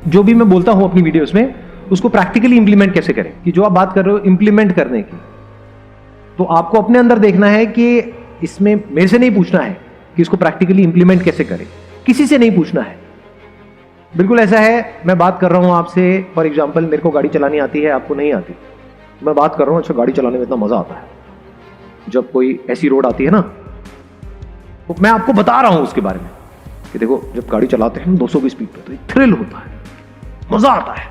जो भी मैं बोलता हूं अपनी वीडियोस में उसको प्रैक्टिकली इंप्लीमेंट कैसे करें, कि जो आप बात कर रहे हो इंप्लीमेंट करने की, तो आपको अपने अंदर देखना है कि इसमें मेरे से नहीं पूछना है कि इसको प्रैक्टिकली इंप्लीमेंट कैसे करें, किसी से नहीं पूछना है। बिल्कुल ऐसा है, मैं बात कर रहा हूं आपसे, फॉर एग्जांपल मेरे को गाड़ी चलानी आती है, आपको नहीं आती, मैं बात कर रहा हूं, अच्छा गाड़ी चलाने में इतना मजा आता है जब कोई ऐसी रोड आती है ना, तो मैं आपको बता रहा हूं उसके बारे में कि देखो जब गाड़ी चलाते हैं 200 की स्पीड पे तो एक थ्रिल होता है, मजा आता है,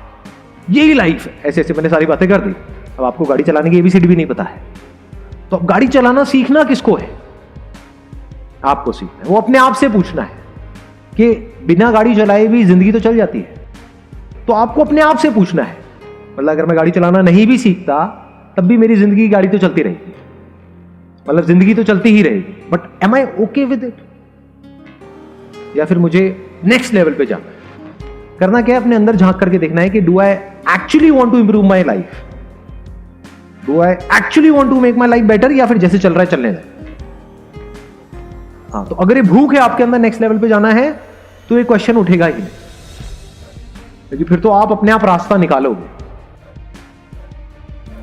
यही लाइफ है। ऐसे ऐसे मैंने सारी बातें कर दी। अब आपको गाड़ी चलाने की एबीसीडी भी नहीं पता है, तो अब गाड़ी चलाना सीखना किसको है? आपको सीखना है। वो अपने आप से पूछना है कि बिना गाड़ी चलाए भी जिंदगी तो चल जाती है, तो आपको अपने आप से पूछना है। मतलब अगर मैं गाड़ी चलाना नहीं भी सीखता तब भी मेरी जिंदगी गाड़ी तो चलती रहेगी, मतलब जिंदगी तो चलती ही रहेगी, but am I okay with it? या फिर मुझे नेक्स्ट लेवल पे जाना है? करना क्या है, अपने अंदर झांक करके देखना है कि do I actually want to improve my life, do I actually want to make my life better, या फिर जैसे चल रहा है चलने दें। हाँ, तो अगर ये भूख है आपके अंदर नेक्स्ट लेवल पे जाना है तो ये क्वेश्चन उठेगा ही नहीं, क्योंकि फिर तो आप अपने आप रास्ता निकालोगे।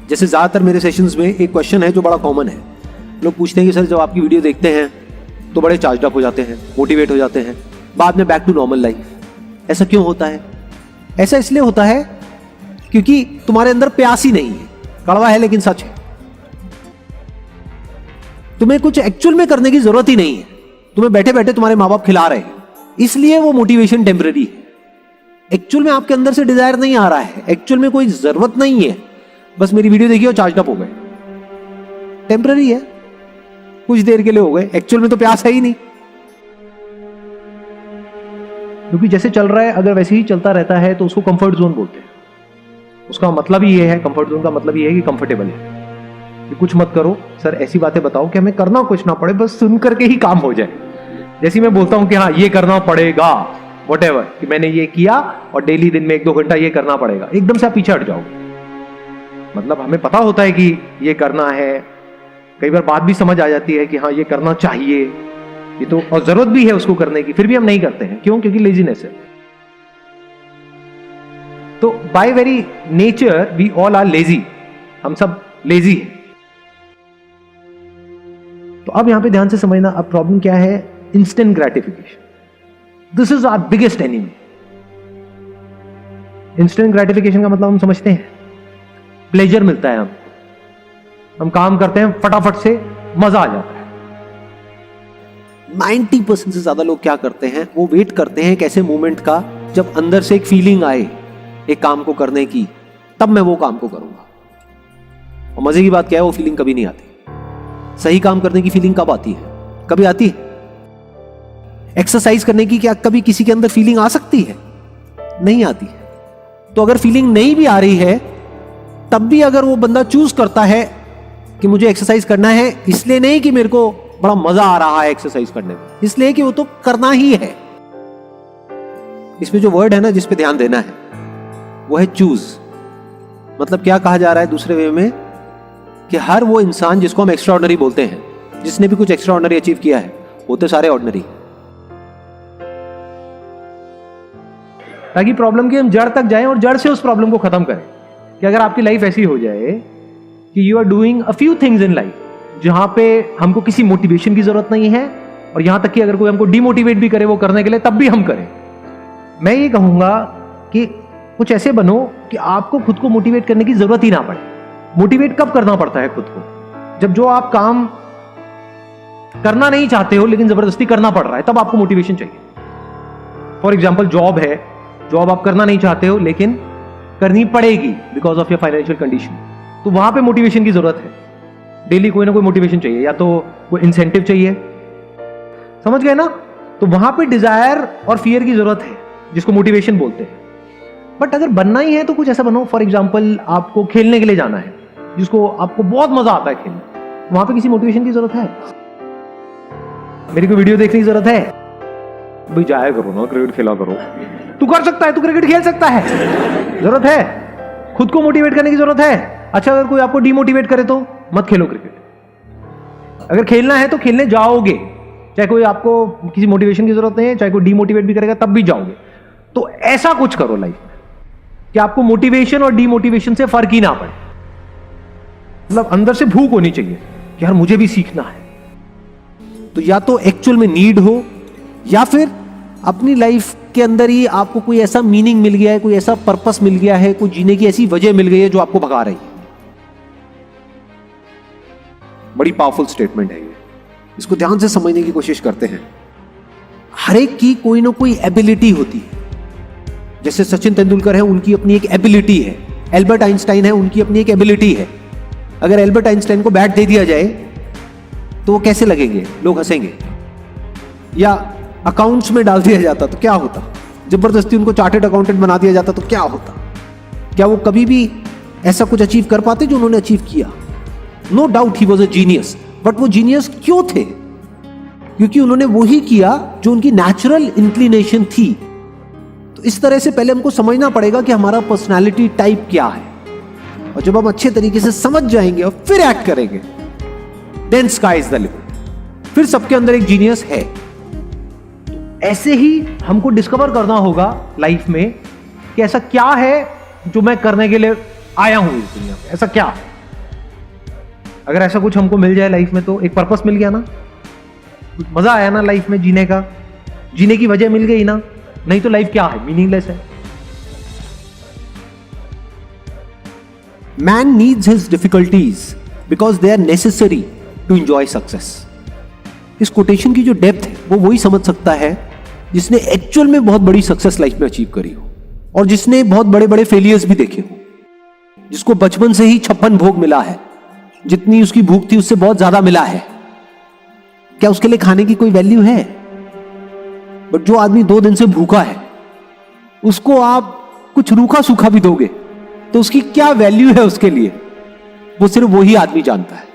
जैसे ज्यादातर मेरे सेशंस में एक क्वेश्चन है जो बड़ा कॉमन है, लोग पूछते हैं कि सर जब आपकी वीडियो देखते हैं तो बड़े चार्ज अप हो जाते हैं, मोटिवेट हो जाते हैं, बाद में बैक टू नॉर्मल लाइफ, ऐसा क्यों होता है? ऐसा इसलिए होता है क्योंकि तुम्हारे अंदर प्यास ही नहीं है। कड़वा है लेकिन सच है, तुम्हें कुछ एक्चुअल में करने की जरूरत ही नहीं है, तुम्हें बैठे बैठे तुम्हारे माँ बाप खिला रहे हैं, इसलिए वो मोटिवेशन टेम्पररी है। एक्चुअल में आपके अंदर से डिजायर नहीं आ रहा है, एक्चुअल में कोई जरूरत नहीं है, बस मेरी वीडियो देखिए और चार्ज अप हो गए, टेम्पररी है, कुछ देर के लिए हो गए, एक्चुअल में तो प्यास है ही नहीं। क्योंकि जैसे चल रहा है अगर वैसे ही चलता रहता है तो उसको कंफर्ट जोन बोलते हैं। उसका मतलब ही ये है, कंफर्ट जोन का मतलब ये है कि कंफर्टेबल है, कि कुछ मत करो सर, ऐसी बातें बताओ कि हमें करना कुछ ना पड़े, बस सुन करके ही काम हो जाए। जैसे मैं बोलता हूं कि हाँ ये करना पड़ेगा, व्हाटएवर, कि मैंने ये किया और डेली दिन में 1-2 घंटा ये करना पड़ेगा, एकदम से आप पीछे हट जाओगे। मतलब हमें पता होता है कि ये करना है, कई बार बात भी समझ आ जाती है कि हाँ ये करना चाहिए, ये तो, और जरूरत भी है उसको करने की, फिर भी हम नहीं करते हैं। क्यों? क्योंकि लेजीनेस है। तो by very nature we all are lazy, हम सब लेजी हैं। तो अब यहां पे ध्यान से समझना, अब प्रॉब्लम क्या है? Instant gratification, this is our biggest enemy. Instant gratification का मतलब हम समझते हैं, प्लेजर मिलता है, हम काम करते हैं फटाफट से, मजा आ जाता है। 90% से ज्यादा लोग क्या करते हैं, वो वेट करते हैं एक ऐसे मोमेंट का जब अंदर से एक फीलिंग आए एक काम को करने की, तब मैं वो काम को करूंगा। और मजे की बात क्या है, वो फीलिंग कभी नहीं आती। सही काम करने की फीलिंग कब आती है? कभी आती है? एक्सरसाइज करने की क्या कभी किसी के अंदर फीलिंग आ सकती है? नहीं आती है। तो अगर फीलिंग नहीं भी आ रही है तब भी अगर वो बंदा चूज करता है कि मुझे एक्सरसाइज करना है, इसलिए नहीं कि मेरे को बड़ा मजा आ रहा है एक्सरसाइज करने में, इसलिए कि वो तो करना ही है। इसमें जो वर्ड है ना जिस पे ध्यान देना है वो है चूज। मतलब क्या कहा जा रहा है दूसरे वे में, कि हर वो इंसान जिसको हम एक्स्ट्राऑर्डिनरी बोलते हैं, जिसने भी कुछ एक्स्ट्राऑर्डिनरी अचीव किया है, वो तो सारे ऑर्डिनरी। ताकि प्रॉब्लम की हम जड़ तक जाएं और जड़ से उस प्रॉब्लम को खत्म करें। कि अगर आपकी लाइफ ऐसी हो जाए कि you are doing a few things in life जहां पे हमको किसी मोटिवेशन की जरूरत नहीं है, और यहां तक कि अगर कोई हमको डिमोटिवेट भी करे वो करने के लिए, तब भी हम करें। मैं ये कहूंगा कि कुछ ऐसे बनो कि आपको खुद को मोटिवेट करने की जरूरत ही ना पड़े। मोटिवेट कब करना पड़ता है खुद को? जब जो आप काम करना नहीं चाहते हो लेकिन जबरदस्ती करना पड़ रहा है, तब आपको मोटिवेशन चाहिए। फॉर एग्जाम्पल जॉब है, जॉब आप करना नहीं चाहते हो लेकिन करनी पड़ेगी because of your financial condition, तो वहां पे मोटिवेशन की जरूरत है। डेली कोई ना कोई मोटिवेशन चाहिए, या तो कोई इंसेंटिव चाहिए, समझ गए ना? तो वहां पे डिजायर और फियर की जरूरत है, जिसको मोटिवेशन बोलते हैं। बट अगर बनना ही है तो कुछ ऐसा बनो, फॉर एग्जाम्पल आपको खेलने के लिए जाना है, जिसको आपको बहुत मजा आता है खेलने, वहां पे किसी मोटिवेशन की जरूरत है? मेरी कोई वीडियो देखने की जरूरत है? भाई जाया करो ना, क्रिकेट खेला करो, तू कर सकता है, तू क्रिकेट खेल सकता है, जरूरत है? खुद को मोटिवेट करने की जरूरत है? अच्छा अगर कोई आपको डिमोटिवेट करे तो मत खेलो क्रिकेट। अगर खेलना है तो खेलने जाओगे, चाहे कोई आपको किसी मोटिवेशन की जरूरत नहीं है, चाहे कोई डिमोटिवेट भी करेगा तब भी जाओगे। तो ऐसा कुछ करो लाइफ में कि आपको मोटिवेशन और डीमोटिवेशन से फर्क ही ना पड़े। मतलब अंदर से भूख होनी चाहिए कि यार मुझे भी सीखना है। तो या तो एक्चुअल में नीड हो, या फिर अपनी लाइफ के अंदर ही आपको कोई ऐसा मीनिंग मिल गया है, कोई ऐसा पर्पस मिल गया है, कोई जीने की ऐसी वजह मिल गई है जो आपको भगा रही है। बड़ी पावरफुल स्टेटमेंट है ये, इसको ध्यान से समझने की कोशिश करते हैं। हर एक की कोई ना कोई एबिलिटी होती है। जैसे सचिन तेंदुलकर है, उनकी अपनी एक एबिलिटी है। एल्बर्ट आइंस्टाइन है, उनकी अपनी एक एबिलिटी है। अगर एल्बर्ट आइंस्टाइन को बैट दे दिया जाए तो वो कैसे लगेंगे? लोग हंसेंगे। या अकाउंट्स में डाल दिया जाता तो क्या होता? जबरदस्ती उनको चार्टर्ड अकाउंटेंट बना दिया जाता तो क्या होता? क्या वो कभी भी ऐसा कुछ अचीव कर पाते जो उन्होंने अचीव किया? No doubt he was a genius, but वो जीनियस क्यों थे? क्योंकि उन्होंने वही किया जो उनकी नेचुरल इंक्लिनेशन थी। तो इस तरह से पहले हमको समझना पड़ेगा कि हमारा पर्सनालिटी टाइप क्या है, और जब हम अच्छे तरीके से समझ जाएंगे और फिर एक्ट करेंगे, then sky is the limit. फिर सबके अंदर एक जीनियस है। ऐसे ही हमको डिस्कवर करना होगा लाइफ में कि ऐसा क्या है जो मैं करने के लिए आया हूं इस दुनिया में। ऐसा क्या? अगर ऐसा कुछ हमको मिल जाए लाइफ में तो एक पर्पस मिल गया ना, कुछ मजा आया ना लाइफ में जीने का, जीने की वजह मिल गई ना। नहीं तो लाइफ क्या है? मीनिंगलेस है। Man needs his difficulties because they are necessary to enjoy success. इस कोटेशन की जो डेप्थ है वो वही समझ सकता है जिसने एक्चुअल में बहुत बड़ी सक्सेस लाइफ में अचीव करी हो, और जिसने बहुत बड़े बड़े फेलियर्स भी देखे हो, जिसको बचपन से ही 56 भोग मिला है, जितनी उसकी भूख थी उससे बहुत ज्यादा मिला है। क्या उसके लिए खाने की कोई वैल्यू है? बट जो आदमी 2 दिन से भूखा है, उसको आप कुछ रूखा सूखा भी दोगे तो उसकी क्या वैल्यू है उसके लिए, वो सिर्फ वही आदमी जानता है।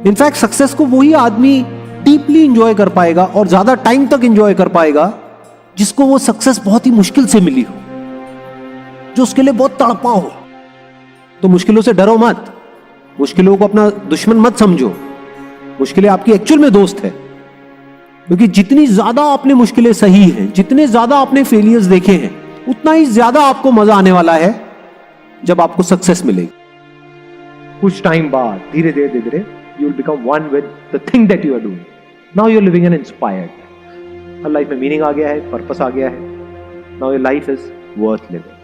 इनफैक्ट सक्सेस को वही आदमी डीपली इंजॉय कर पाएगा और ज्यादा टाइम तक इंजॉय कर पाएगा जिसको वो सक्सेस बहुत ही मुश्किल से मिली हो, जो उसके लिए बहुत तड़पा हो। तो मुश्किलों से डरो मत, मुश्किलों को अपना दुश्मन मत समझो। मुश्किलें आपकी एक्चुअल में दोस्त है, क्योंकि जितनी ज्यादा आपने मुश्किलें सही हैं, जितने ज्यादा आपने फेलियर्स देखे हैं, उतना ही ज्यादा आपको मजा आने वाला है जब आपको सक्सेस मिलेगी। कुछ टाइम बाद धीरे धीरे धीरे you will become one with the thing that you are doing. Now you are living an inspired. अब लाइफ में मीनिंग आ गया है, पर्पस आ गया है. Now your life is worth living.